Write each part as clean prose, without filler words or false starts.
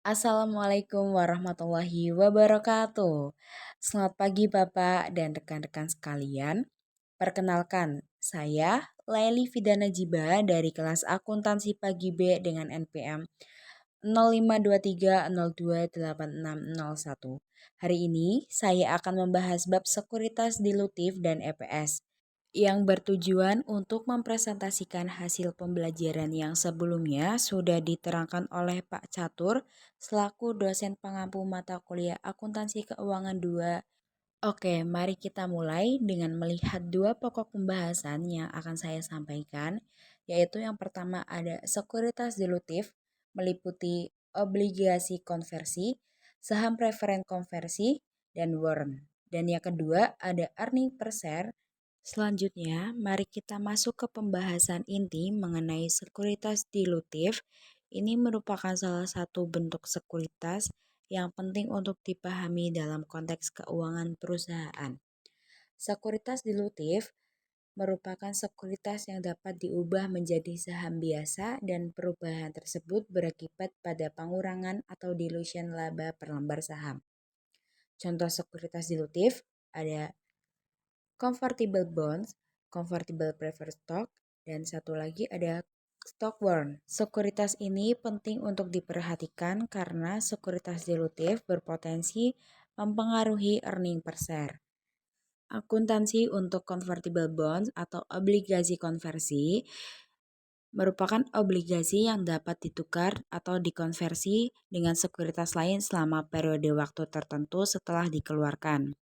Assalamualaikum warahmatullahi wabarakatuh. Selamat pagi Bapak dan rekan-rekan sekalian. Perkenalkan, saya Laili Fidana Jiba dari kelas Akuntansi Pagi B dengan NPM 0523028601. Hari ini saya akan membahas bab sekuritas dilutif dan EPS yang bertujuan untuk mempresentasikan hasil pembelajaran yang sebelumnya sudah diterangkan oleh Pak Catur selaku dosen pengampu mata kuliah Akuntansi Keuangan 2. Oke, mari kita mulai dengan melihat dua pokok pembahasan yang akan saya sampaikan, yaitu yang pertama ada sekuritas dilutif, meliputi obligasi konversi, saham preferen konversi, dan warrant. Dan yang kedua ada earning per share. Selanjutnya, mari kita masuk ke pembahasan inti mengenai sekuritas dilutif. Ini merupakan salah satu bentuk sekuritas yang penting untuk dipahami dalam konteks keuangan perusahaan. Sekuritas dilutif merupakan sekuritas yang dapat diubah menjadi saham biasa dan perubahan tersebut berakibat pada pengurangan atau dilution laba per lembar saham. Contoh sekuritas dilutif ada convertible bonds, convertible preferred stock, dan satu lagi ada stock warrant. Sekuritas ini penting untuk diperhatikan karena sekuritas dilutif berpotensi mempengaruhi earning per share. Akuntansi untuk convertible bonds atau obligasi konversi merupakan obligasi yang dapat ditukar atau dikonversi dengan sekuritas lain selama periode waktu tertentu setelah dikeluarkan.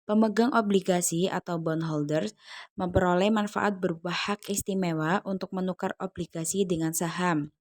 Pemegang obligasi atau bondholders memperoleh manfaat berupa hak istimewa untuk menukar obligasi dengan saham.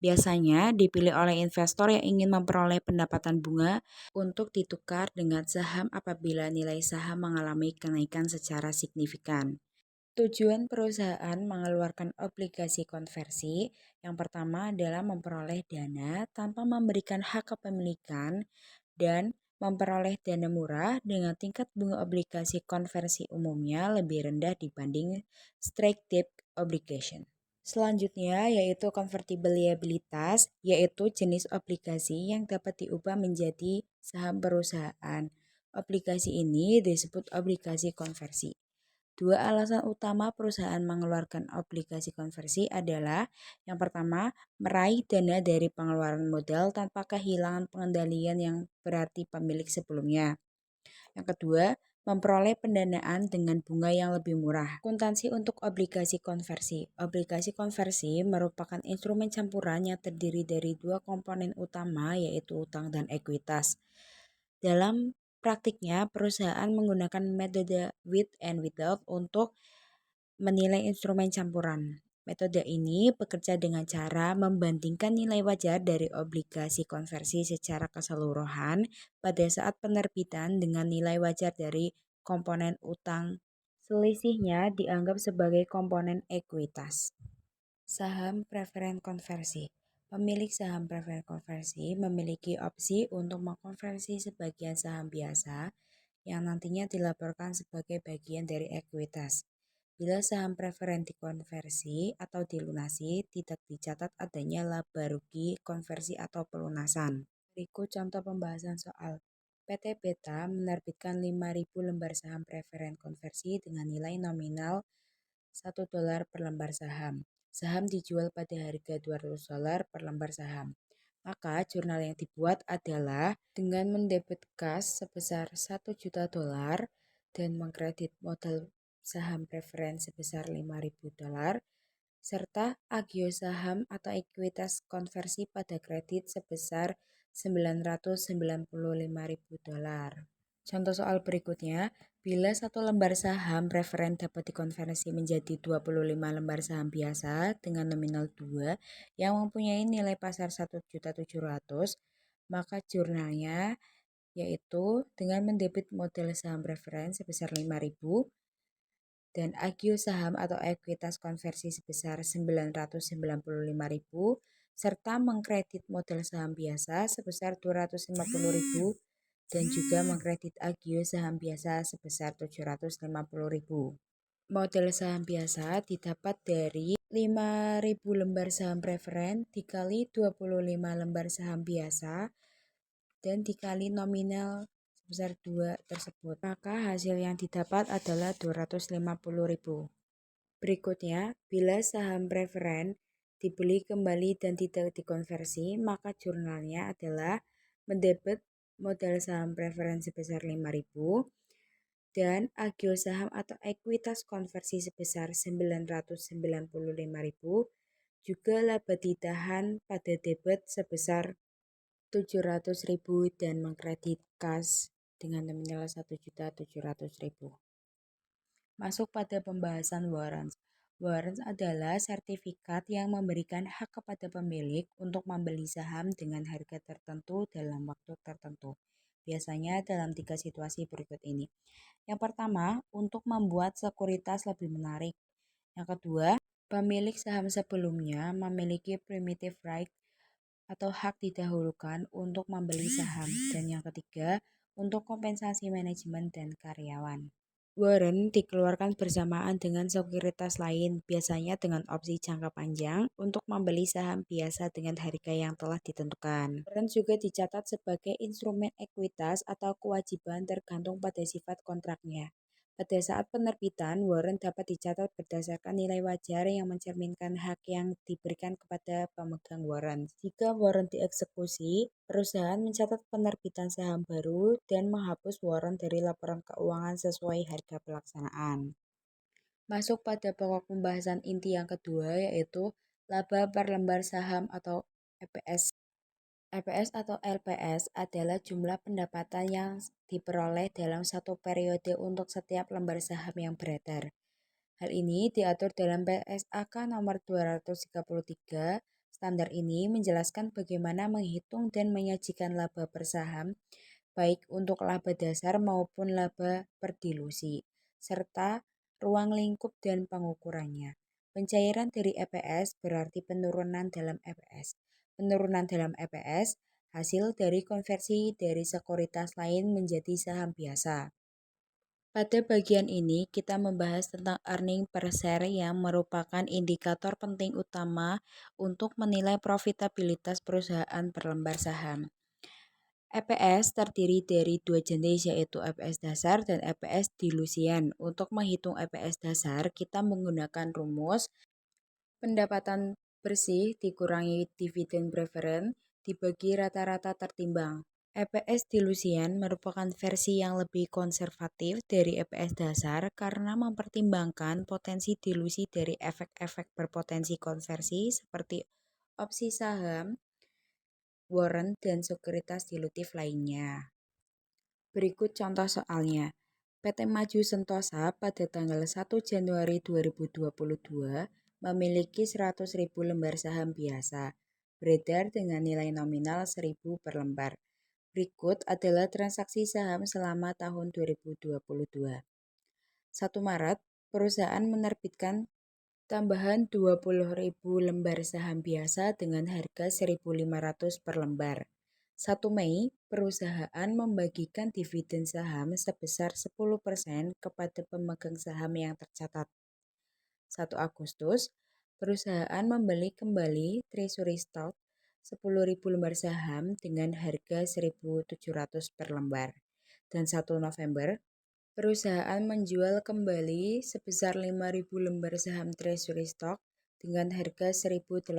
Biasanya dipilih oleh investor yang ingin memperoleh pendapatan bunga untuk ditukar dengan saham apabila nilai saham mengalami kenaikan secara signifikan. Tujuan perusahaan mengeluarkan obligasi konversi yang pertama adalah memperoleh dana tanpa memberikan hak kepemilikan dan memperoleh dana murah dengan tingkat bunga obligasi konversi umumnya lebih rendah dibanding straight debt obligation. Selanjutnya yaitu convertible liabilitas, yaitu jenis obligasi yang dapat diubah menjadi saham perusahaan. Obligasi ini disebut obligasi konversi. Dua alasan utama perusahaan mengeluarkan obligasi konversi adalah yang pertama, meraih dana dari pengeluaran modal tanpa kehilangan pengendalian yang berarti pemilik sebelumnya. Yang kedua, memperoleh pendanaan dengan bunga yang lebih murah. Akuntansi untuk obligasi konversi. Obligasi konversi merupakan instrumen campuran yang terdiri dari dua komponen utama yaitu utang dan ekuitas. Dalam praktiknya, perusahaan menggunakan metode with and without untuk menilai instrumen campuran. Metode ini bekerja dengan cara membandingkan nilai wajar dari obligasi konversi secara keseluruhan pada saat penerbitan dengan nilai wajar dari komponen utang. Selisihnya dianggap sebagai komponen ekuitas. Saham preferen konversi. Pemilik saham preferen konversi memiliki opsi untuk mengkonversi sebagian saham biasa yang nantinya dilaporkan sebagai bagian dari ekuitas. Bila saham preferen dikonversi atau dilunasi, tidak dicatat adanya laba rugi konversi atau pelunasan. Berikut contoh pembahasan soal PT Beta menerbitkan 5.000 lembar saham preferen konversi dengan nilai nominal $1 per lembar saham. Saham dijual pada harga $200 per lembar saham. Maka jurnal yang dibuat adalah dengan mendebit kas sebesar $1 juta dan mengkredit modal saham preferen sebesar $5.000 serta agio saham atau ekuitas konversi pada kredit sebesar $995.000. Contoh soal berikutnya, bila satu lembar saham preferen dapat dikonversi menjadi 25 lembar saham biasa dengan nominal 2 yang mempunyai nilai pasar 1.700.000, maka jurnalnya yaitu dengan mendebit modal saham preferen sebesar 5.000 dan agio saham atau ekuitas konversi sebesar 995.000 serta mengkredit modal saham biasa sebesar 250.000 dan juga mengkredit agio saham biasa sebesar 750.000. Modal saham biasa didapat dari 5.000 lembar saham preferen dikali 25 lembar saham biasa dan dikali nominal sebesar 2 tersebut. Maka hasil yang didapat adalah 250.000. Berikutnya, bila saham preferen dibeli kembali dan tidak dikonversi, maka jurnalnya adalah mendebet modal saham preferen sebesar 5.000 dan agio saham atau ekuitas konversi sebesar 995.000, juga laba ditahan pada debit sebesar 700.000 dan mengkredit kas dengan nominal 1.700.000. Masuk pada pembahasan warrants. Warrants adalah sertifikat yang memberikan hak kepada pemilik untuk membeli saham dengan harga tertentu dalam waktu tertentu. Biasanya dalam 3 situasi berikut ini. Yang pertama, untuk membuat sekuritas lebih menarik. Yang kedua, pemilik saham sebelumnya memiliki primitive right atau hak didahulukan untuk membeli saham. Dan yang ketiga, untuk kompensasi manajemen dan karyawan. Warrant dikeluarkan bersamaan dengan sekuritas lain, biasanya dengan opsi jangka panjang untuk membeli saham biasa dengan harga yang telah ditentukan. Warrant juga dicatat sebagai instrumen ekuitas atau kewajiban tergantung pada sifat kontraknya. Pada saat penerbitan, warrant dapat dicatat berdasarkan nilai wajar yang mencerminkan hak yang diberikan kepada pemegang warrant. Jika warrant dieksekusi, perusahaan mencatat penerbitan saham baru dan menghapus warrant dari laporan keuangan sesuai harga pelaksanaan. Masuk pada pokok pembahasan inti yang kedua, yaitu laba per lembar saham atau EPS. EPS atau LPS adalah jumlah pendapatan yang diperoleh dalam satu periode untuk setiap lembar saham yang beredar. Hal ini diatur dalam PSAK nomor 233. Standar ini menjelaskan bagaimana menghitung dan menyajikan laba per saham, baik untuk laba dasar maupun laba per dilusi, serta ruang lingkup dan pengukurannya. Pencairan dari EPS berarti penurunan dalam EPS. Penurunan dalam EPS hasil dari konversi dari sekuritas lain menjadi saham biasa. Pada bagian ini, kita membahas tentang earning per share yang merupakan indikator penting utama untuk menilai profitabilitas perusahaan per lembar saham. EPS terdiri dari dua jenis, yaitu EPS dasar dan EPS dilusian. Untuk menghitung EPS dasar, kita menggunakan rumus pendapatan bersih dikurangi dividen preferen dibagi rata-rata tertimbang. EPS dilusian merupakan versi yang lebih konservatif dari EPS dasar karena mempertimbangkan potensi dilusi dari efek-efek berpotensi konversi seperti opsi saham, warrant, dan sekuritas dilutif lainnya. Berikut contoh soalnya. PT Maju Sentosa pada tanggal 1 Januari 2022 memiliki 100.000 lembar saham biasa, beredar dengan nilai nominal 1.000 per lembar. Berikut adalah transaksi saham selama tahun 2022. 1 Maret, perusahaan menerbitkan tambahan 20.000 lembar saham biasa dengan harga 1.500 per lembar. 1 Mei, perusahaan membagikan dividen saham sebesar 10% kepada pemegang saham yang tercatat. 1 Agustus, perusahaan membeli kembali treasury stock 10.000 lembar saham dengan harga 1.700 per lembar. Dan 1 November, perusahaan menjual kembali sebesar 5.000 lembar saham treasury stock dengan harga 1.800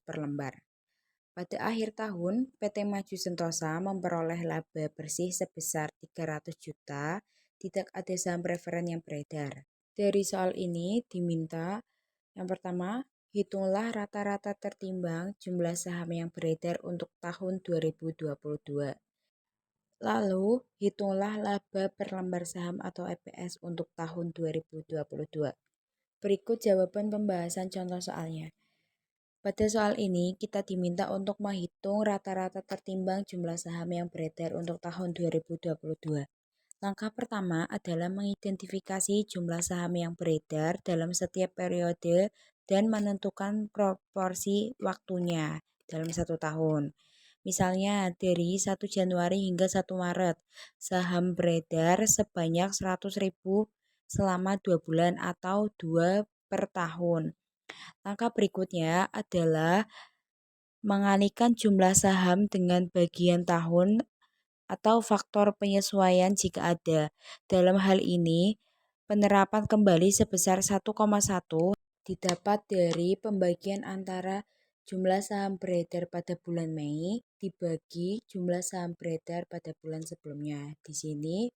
per lembar. Pada akhir tahun, PT Maju Sentosa memperoleh laba bersih sebesar 300 juta, tidak ada saham preferen yang beredar. Dari soal ini diminta, yang pertama, hitunglah rata-rata tertimbang jumlah saham yang beredar untuk tahun 2022. Lalu, hitunglah laba per lembar saham atau EPS untuk tahun 2022. Berikut jawaban pembahasan contoh soalnya. Pada soal ini, kita diminta untuk menghitung rata-rata tertimbang jumlah saham yang beredar untuk tahun 2022. Langkah pertama adalah mengidentifikasi jumlah saham yang beredar dalam setiap periode dan menentukan proporsi waktunya dalam 1 tahun. Misalnya, dari 1 Januari hingga 1 Maret, saham beredar sebanyak 100.000 selama 2 bulan atau 2 per tahun. Langkah berikutnya adalah mengalihkan jumlah saham dengan bagian tahun atau faktor penyesuaian jika ada. Dalam hal ini, penerapan kembali sebesar 1,1 didapat dari pembagian antara jumlah saham beredar pada bulan Mei dibagi jumlah saham beredar pada bulan sebelumnya. Di sini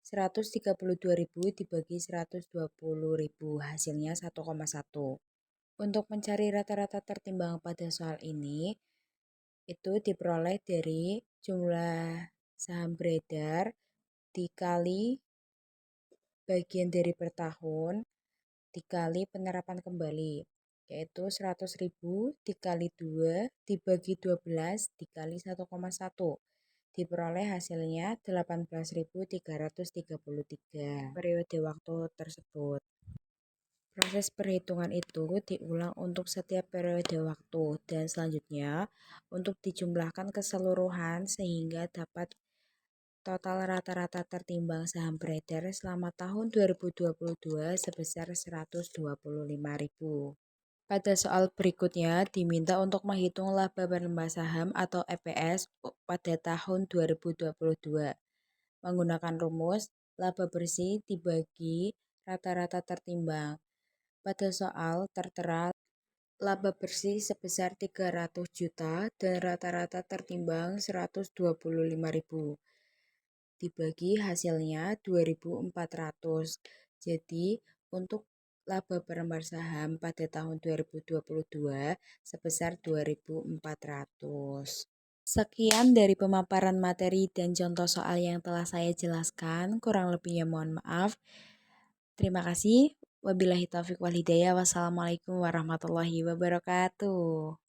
132.000 dibagi 120.000, hasilnya 1,1. Untuk mencari rata-rata tertimbang pada soal ini, itu diperoleh dari jumlah saham beredar dikali bagian dari per tahun dikali penerapan kembali, yaitu 100.000 dikali 2 dibagi 12 dikali 1,1. Diperoleh hasilnya 18.333 periode waktu tersebut. Proses perhitungan itu diulang untuk setiap periode waktu dan selanjutnya untuk dijumlahkan keseluruhan sehingga dapat total rata-rata tertimbang saham beredar selama tahun 2022 sebesar 125.000. Pada soal berikutnya diminta untuk menghitung laba berlembah saham atau EPS pada tahun 2022. Menggunakan rumus laba bersih dibagi rata-rata tertimbang. Pada soal tertera laba bersih sebesar 300 juta dan rata-rata tertimbang 125.000. Dibagi hasilnya 2.400. Jadi untuk laba per lembar saham pada tahun 2022 sebesar 2.400. Sekian dari pemaparan materi dan contoh soal yang telah saya jelaskan. Kurang lebihnya mohon maaf. Terima kasih. Wabillahi taufiq wal hidayah. Wassalamualaikum warahmatullahi wabarakatuh.